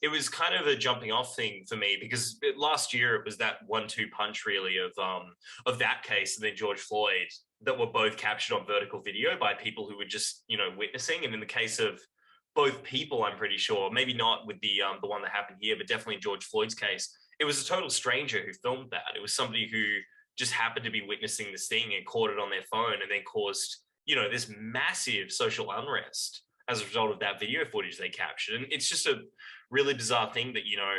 it was kind of a jumping off thing for me because last year it was that 1-2 punch really of that case and then George Floyd that were both captured on vertical video by people who were just, you know, witnessing. And in the case of both people, I'm pretty sure, maybe not with the one that happened here, but definitely in George Floyd's case, it was a total stranger who filmed that. It was somebody who just happened to be witnessing this thing and caught it on their phone and then caused, you know, this massive social unrest as a result of that video footage they captured. And it's just a really bizarre thing that, you know,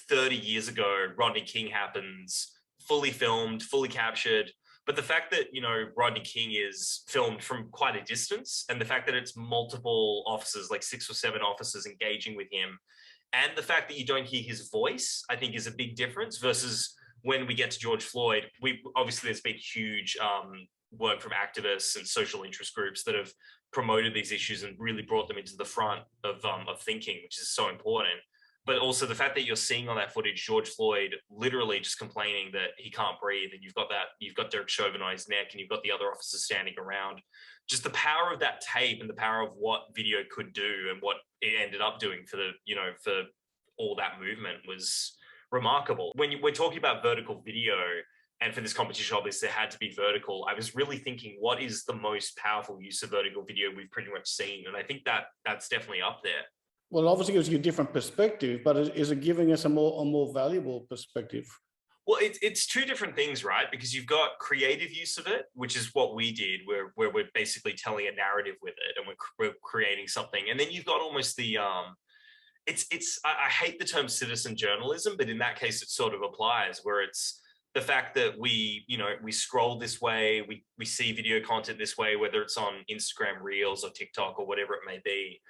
30 years ago, Rodney King happens, fully filmed, fully captured. But the fact that, you know, Rodney King is filmed from quite a distance, and the fact that it's multiple officers, like 6 or 7 officers engaging with him, and the fact that you don't hear his voice, I think is a big difference versus when we get to George Floyd. We obviously, there's been huge work from activists and social interest groups that have promoted these issues and really brought them into the front of thinking, which is so important. But also the fact that you're seeing on that footage George Floyd literally just complaining that he can't breathe, and you've got Derek Chauvin on his neck, and you've got the other officers standing around. Just the power of that tape and the power of what video could do and what it ended up doing for the, you know, for all that movement was remarkable. When we're talking about vertical video, and for this competition, obviously, it had to be vertical. I was really thinking, what is the most powerful use of vertical video we've pretty much seen? And I think that that's definitely up there. Well, obviously it gives you a different perspective, but is it giving us a more valuable perspective? Well, it's two different things, right? Because you've got creative use of it, which is what we did, where we're basically telling a narrative with it, and we're creating something. And then you've got almost the I hate the term citizen journalism, but in that case, it sort of applies, where it's the fact that we scroll this way, we see video content this way, whether it's on Instagram Reels or TikTok or whatever it may be.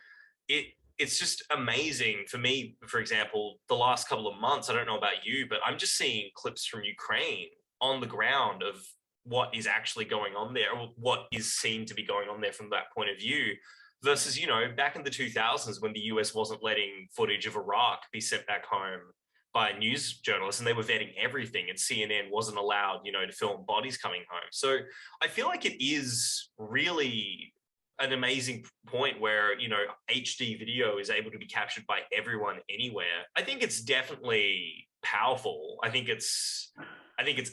It's just amazing for me. For example, the last couple of months, I don't know about you, but I'm just seeing clips from Ukraine on the ground of what is actually going on there, or what is seen to be going on there from that point of view, versus, you know, back in the 2000s when the US wasn't letting footage of Iraq be sent back home by news journalists, and they were vetting everything, and CNN wasn't allowed, you know, to film bodies coming home. So I feel like it is really an amazing point where, you know, HD video is able to be captured by everyone anywhere. I think it's definitely powerful. I think it's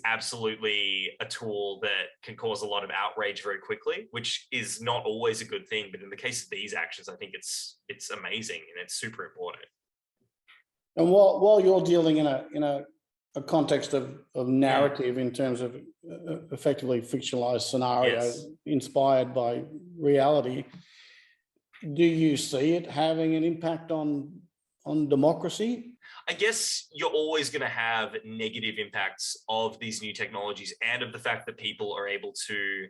absolutely a tool that can cause a lot of outrage very quickly, which is not always a good thing. But in the case of these actions, I think it's amazing and it's super important. And while you're dealing in a context of narrative in terms of effectively fictionalized scenarios, yes, inspired by reality, do you see it having an impact on democracy? I guess you're always going to have negative impacts of these new technologies and of the fact that people are able to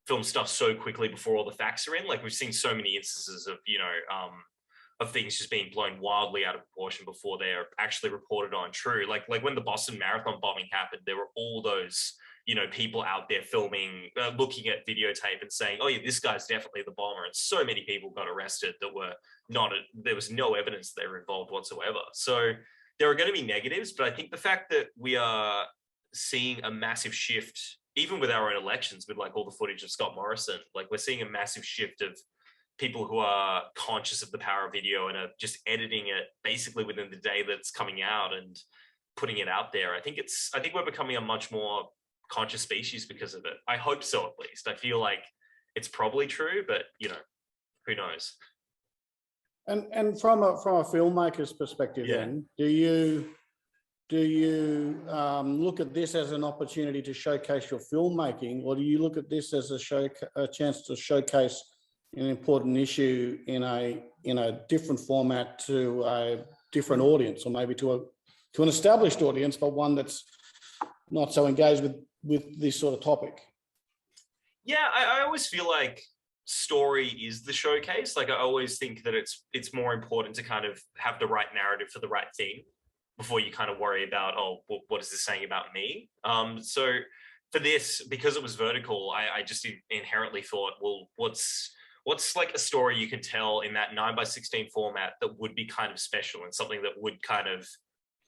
film stuff so quickly before all the facts are in. Like, we've seen so many instances of, you know, of things just being blown wildly out of proportion before they're actually reported on true. Like when the Boston Marathon bombing happened, there were all those, you know, people out there filming, looking at videotape and saying, oh yeah, this guy's definitely the bomber. And so many people got arrested that were not, there was no evidence they were involved whatsoever. So there are going to be negatives, but I think the fact that we are seeing a massive shift, even with our own elections, with like all the footage of Scott Morrison, like we're seeing a massive shift of people who are conscious of the power of video and are just editing it basically within the day that it's coming out and putting it out there. I think we're becoming a much more conscious species because of it. I hope so, at least. I feel like it's probably true, but you know, who knows? And from a filmmaker's perspective, yeah, then, do you look at this as an opportunity to showcase your filmmaking, or do you look at this as a chance to showcase an important issue in a different format to a different audience, or maybe to an established audience, but one that's not so engaged with this sort of topic? Yeah, I always feel like story is the showcase. Like, I always think that it's more important to kind of have the right narrative for the right thing before you kind of worry about, oh, well, what is this saying about me? So for this, because it was vertical, I just inherently thought, well, what's like a story you can tell in that 9:16 format that would be kind of special and something that would kind of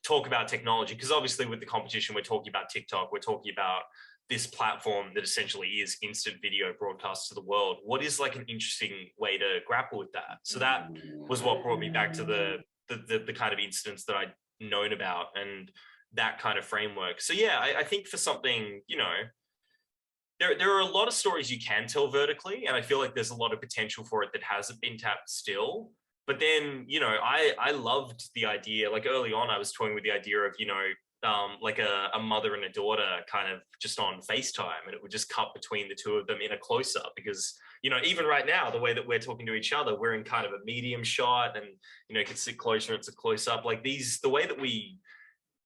talk about technology? Because obviously with the competition, we're talking about TikTok, we're talking about this platform that essentially is instant video broadcast to the world. What is like an interesting way to grapple with that? So that was what brought me back to the the kind of incidents that I'd known about and that kind of framework. So yeah, I think for something, you know, there are a lot of stories you can tell vertically, and I feel like there's a lot of potential for it that hasn't been tapped still. But then, you know, I loved the idea, like early on, I was toying with the idea of, you know, like a mother and a daughter kind of just on FaceTime, and it would just cut between the two of them in a close up, because, you know, even right now, the way that we're talking to each other, we're in kind of a medium shot, and, you know, you can sit closer, it's a close up. Like the way that we,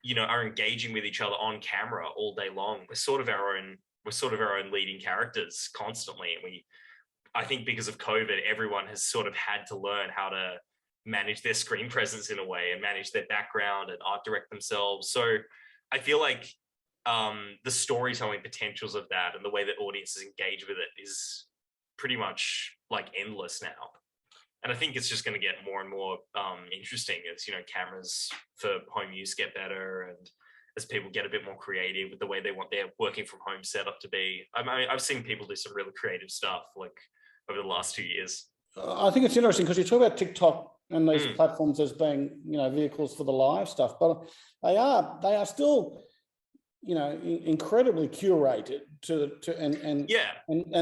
you know, are engaging with each other on camera all day long, we're sort of our own leading characters constantly. And I think because of COVID, everyone has sort of had to learn how to manage their screen presence in a way and manage their background and art direct themselves. So I feel like the storytelling potentials of that and the way that audiences engage with it is pretty much like endless now. And I think it's just going to get more and more interesting as, you know, cameras for home use get better, and as people get a bit more creative with the way they want their working from home setup to be. I mean, I've seen people do some really creative stuff like over the last 2 years. I think it's interesting because you talk about TikTok and these platforms as being, you know, vehicles for the live stuff, but they are still, you know, incredibly curated and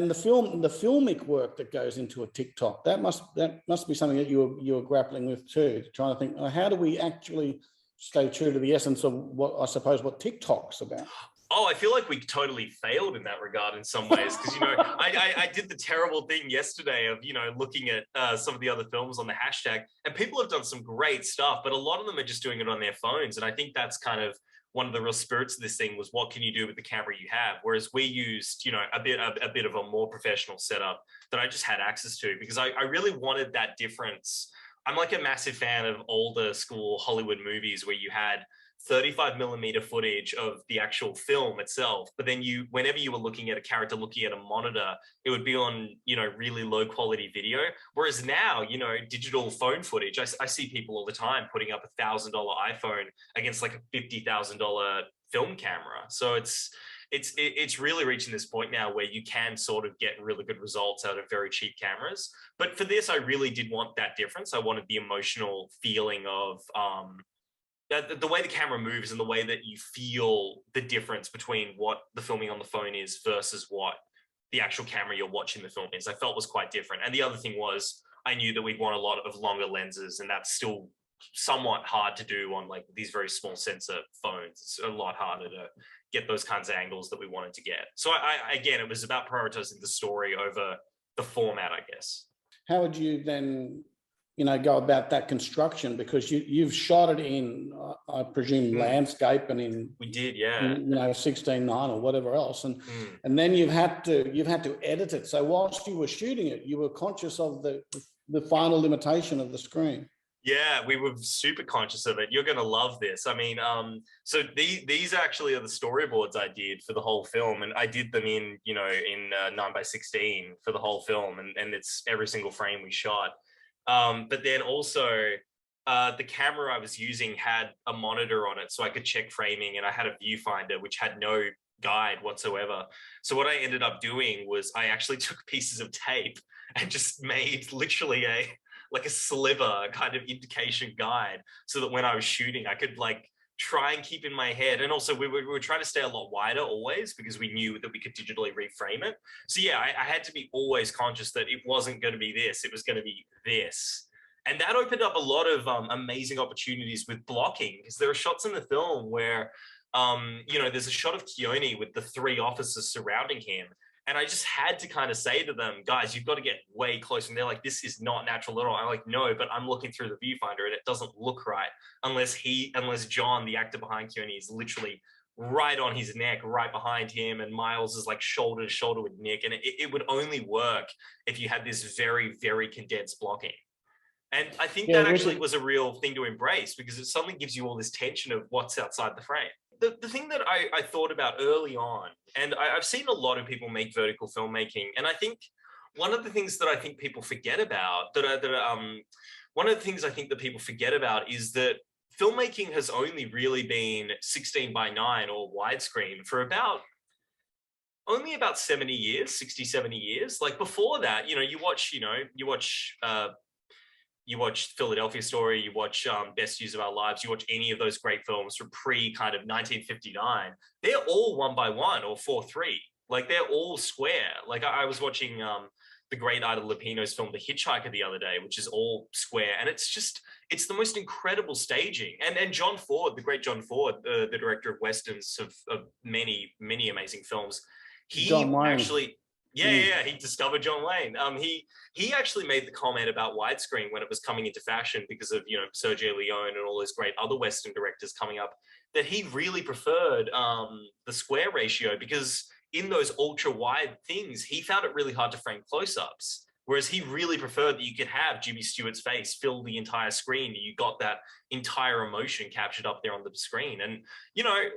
the filmic work that goes into a TikTok, that must be something that you were grappling with too, trying to think, how do we actually stay true to the essence of what I suppose what TikTok's about? Oh, I feel like we totally failed in that regard in some ways, because, you know, I did the terrible thing yesterday of, you know, looking at some of the other films on the hashtag, and people have done some great stuff, but a lot of them are just doing it on their phones. And I think that's kind of one of the real spirits of this thing, was what can you do with the camera you have? Whereas we used, you know, a bit of a more professional setup that I just had access to, because I really wanted that difference. I'm like a massive fan of older school Hollywood movies where you had 35 millimeter footage of the actual film itself, but then whenever you were looking at a character looking at a monitor, it would be on, you know, really low quality video. Whereas now, you know, digital phone footage, I see people all the time putting up $1,000 iPhone against like a $50,000 film camera. So it's really reaching this point now where you can sort of get really good results out of very cheap cameras. But for this, I really did want that difference. I wanted the emotional feeling of the way the camera moves and the way that you feel the difference between what the filming on the phone is versus what the actual camera you're watching the film is, I felt was quite different. And the other thing was, I knew that we'd want a lot of longer lenses, and that's still somewhat hard to do on like these very small sensor phones. It's a lot harder to get those kinds of angles that we wanted to get. So again, it was about prioritizing the story over the format, I guess. How would you then, you know, go about that construction? Because you've shot it in, I presume, landscape and in we did, yeah, you know, 16:9 or whatever else, and then you've had to edit it. So whilst you were shooting it, you were conscious of the final limitation of the screen. Yeah, we were super conscious of it. You're going to love this. I mean, so these actually are the storyboards I did for the whole film, and I did them in, you know, in 9:16 for the whole film, and it's every single frame we shot. But then also, the camera I was using had a monitor on it, so I could check framing, and I had a viewfinder which had no guide whatsoever. So what I ended up doing was I actually took pieces of tape and just made literally a sliver kind of indication guide, so that when I was shooting, I could like try and keep in my head. And also we were trying to stay a lot wider always, because we knew that we could digitally reframe it. So yeah, I had to be always conscious that it wasn't going to be this, it was going to be this. And that opened up a lot of amazing opportunities with blocking, because there are shots in the film where, you know, there's a shot of Keone with the 3 officers surrounding him. And I just had to kind of say to them, guys, you've got to get way closer. And they're like, this is not natural at all. I'm like, no, but I'm looking through the viewfinder and it doesn't look right unless John, the actor behind Keone, is literally right on his neck, right behind him. And Miles is like shoulder to shoulder with Nick. And it would only work if you had this very, very condensed blocking. And I think that actually was a real thing to embrace, because it suddenly gives you all this tension of what's outside the frame. The thing that I thought about early on, and I've seen a lot of people make vertical filmmaking, and I think one of the things that I think people forget about, one of the things I think that people forget about is that filmmaking has only really been 16:9 or widescreen for only about 70 years, 60, 70 years. Like before that, you know, you watch you watch Philadelphia Story, you watch Best Years of Our Lives, you watch any of those great films from pre kind of 1959, they're all 1x1 or 4:3. Like they're all square. Like I was watching the great Ida Lupino's film The Hitchhiker the other day, which is all square, and it's the most incredible staging. And John Ford, the great John Ford, the director of westerns of many amazing films, John he Wayne. actually. Yeah, he discovered John Wayne. He actually made the comment about widescreen when it was coming into fashion because of Sergio Leone and all those great other Western directors coming up, that he really preferred the square ratio because in those ultra wide things he found it really hard to frame close-ups. Whereas he really preferred that you could have Jimmy Stewart's face fill the entire screen, and you got that entire emotion captured up there on the screen. And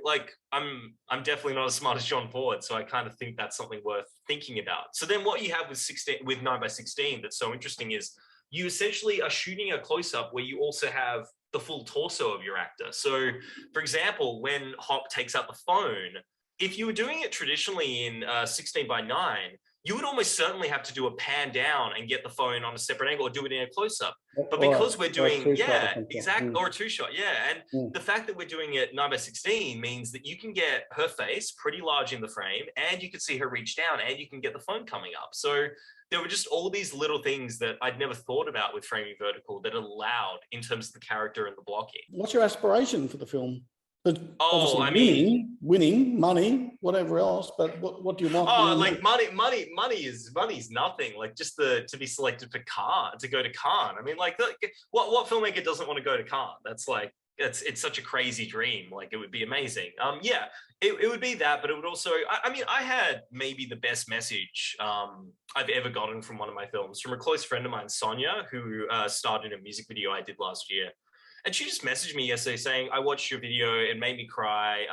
like I'm definitely not as smart as John Ford, so I kind of think that's something worth thinking about. So then, what you have with 9x16 that's so interesting is you essentially are shooting a close-up where you also have the full torso of your actor. So, for example, when Hop takes out the phone, if you were doing it traditionally in 16:9, you would almost certainly have to do a pan down and get the phone on a separate angle or do it in a close-up. But because we're doing, exactly, or a two-shot, and the fact that we're doing it 9x16 means that you can get her face pretty large in the frame, and you can see her reach down, and you can get the phone coming up. So there were just all these little things that I'd never thought about with framing vertical that allowed in terms of the character and the blocking. What's your aspiration for the film? Oh, I mean, winning, money, whatever else. But what do you want? Oh, like money's nothing. Like just to be selected for Cannes, to go to Cannes. I mean, like what filmmaker doesn't want to go to Cannes? That's like it's such a crazy dream. Like it would be amazing. Yeah, it would be that, but it would also. I mean, I had maybe the best message I've ever gotten from one of my films from a close friend of mine, Sonia, who starred in a music video I did last year. And she just messaged me yesterday saying, I watched your video, it made me cry.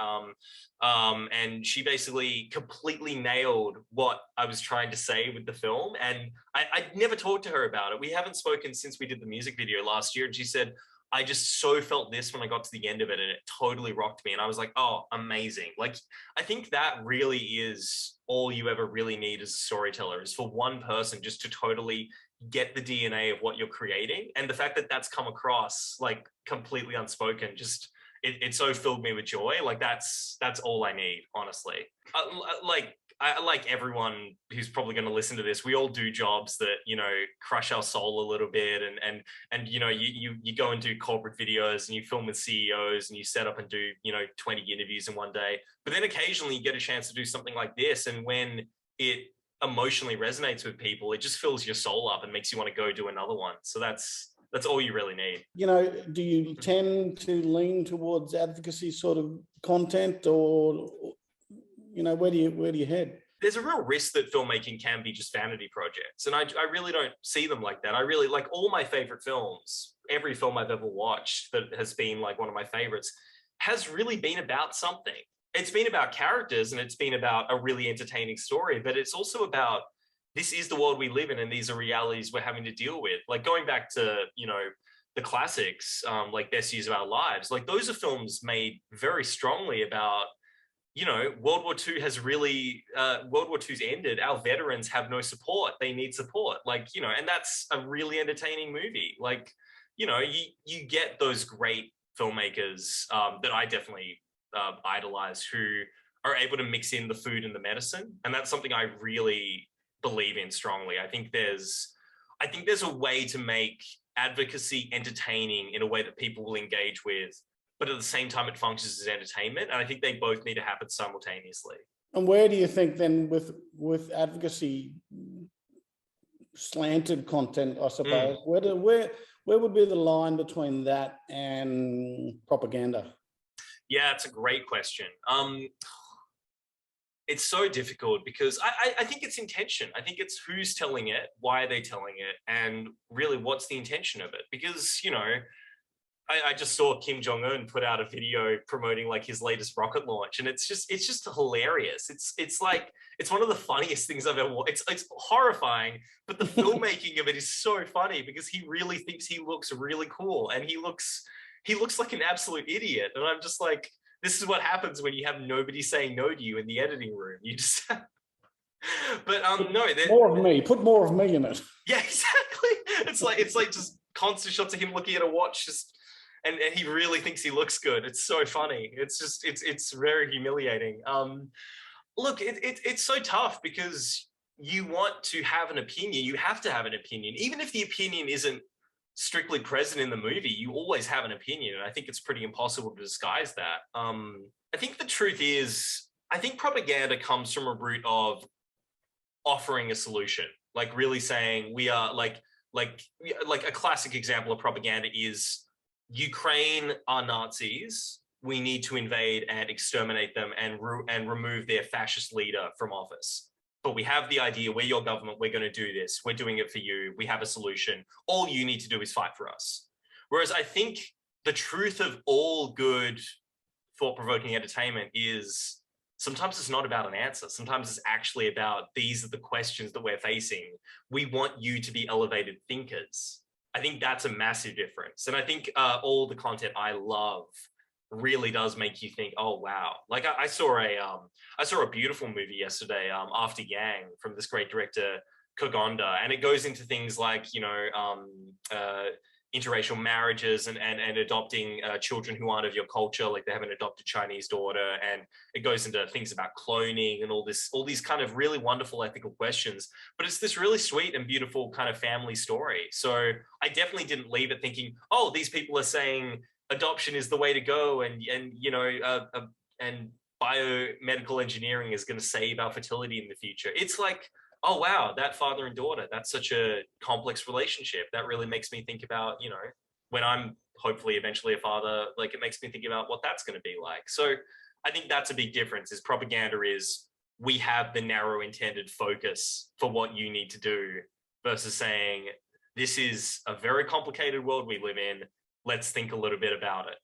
And she basically completely nailed what I was trying to say with the film. And I'd never talked to her about it. We haven't spoken since we did the music video last year. And she said, I just so felt this when I got to the end of it, and it totally rocked me. And I was like, oh, amazing. Like, I think that really is all you ever really need as a storyteller, is for one person just to totally get the DNA of what you're creating. And the fact that that's come across like completely unspoken, just it so filled me with joy. Like that's all I need, honestly. I like everyone who's probably going to listen to this, we all do jobs that crush our soul a little bit, and you go and do corporate videos and you film with CEOs and you set up and do 20 interviews in one day, but then occasionally you get a chance to do something like this, and when it emotionally resonates with people, it just fills your soul up and makes you want to go do another one. So that's all you really need. Do you tend to lean towards advocacy sort of content, or where do you head? There's a real risk that filmmaking can be just vanity projects, and I really don't see them like that. I really like all my favorite films. Every film I've ever watched that has been like one of my favorites has really been about something. It's been about characters and it's been about a really entertaining story, but it's also about, this is the world we live in and these are realities we're having to deal with. Like going back to, the classics, like Best Years of Our Lives, like those are films made very strongly about, World War II has really, World War II's ended. Our veterans have no support. They need support. Like, and that's a really entertaining movie. Like, you get those great filmmakers that I definitely idolize, who are able to mix in the food and the medicine, and that's something I really believe in strongly. I think there's a way to make advocacy entertaining in a way that people will engage with, but at the same time it functions as entertainment, and I think they both need to happen simultaneously. And where do you think then with advocacy slanted content, I suppose, where would be the line between that and propaganda? Yeah, it's a great question. It's so difficult because I think it's intention. I think it's who's telling it, why are they telling it, and really what's the intention of it. Because, I just saw Kim Jong-un put out a video promoting like his latest rocket launch, and it's just hilarious. It's like, it's one of the funniest things I've ever watched. It's horrifying, but the filmmaking of it is so funny because he really thinks he looks really cool, and he looks like an absolute idiot. And I'm just like, this is what happens when you have nobody saying no to you in the editing room. You just but no, more of me. Put more of me in it. Yeah, exactly. It's like just constant shots of him looking at a watch, just and he really thinks he looks good. It's so funny. It's just it's very humiliating. Look, it's so tough because you want to have an opinion. You have to have an opinion, even if the opinion isn't strictly present in the movie. You always have an opinion, and I think it's pretty impossible to disguise that. I think the truth is, I think propaganda comes from a root of offering a solution, like really saying we are like a classic example of propaganda is Ukraine are Nazis. We need to invade and exterminate them and remove their fascist leader from office. But we have the idea, we're your government, we're going to do this, we're doing it for you, we have a solution. All you need to do is fight for us. Whereas I think the truth of all good thought-provoking entertainment is sometimes it's not about an answer. Sometimes it's actually about these are the questions that we're facing. We want you to be elevated thinkers. I think that's a massive difference. And I think all the content I love really does make you think, oh wow. Like I saw a beautiful movie yesterday, After Yang, from this great director Kogonda, and it goes into things like, you know, interracial marriages and adopting children who aren't of your culture, like they have an adopted Chinese daughter, and it goes into things about cloning and all these kind of really wonderful ethical questions. But it's this really sweet and beautiful kind of family story. So I definitely didn't leave it thinking, oh, these people are saying adoption is the way to go, and you know, and biomedical engineering is going to save our fertility in the future. It's like, oh wow, that father and daughter, that's such a complex relationship. That really makes me think about, you know, when I'm hopefully eventually a father, like it makes me think about what that's going to be like. So I think that's a big difference. Is propaganda is we have the narrow intended focus for what you need to do, versus saying this is a very complicated world we live in. Let's think a little bit about it.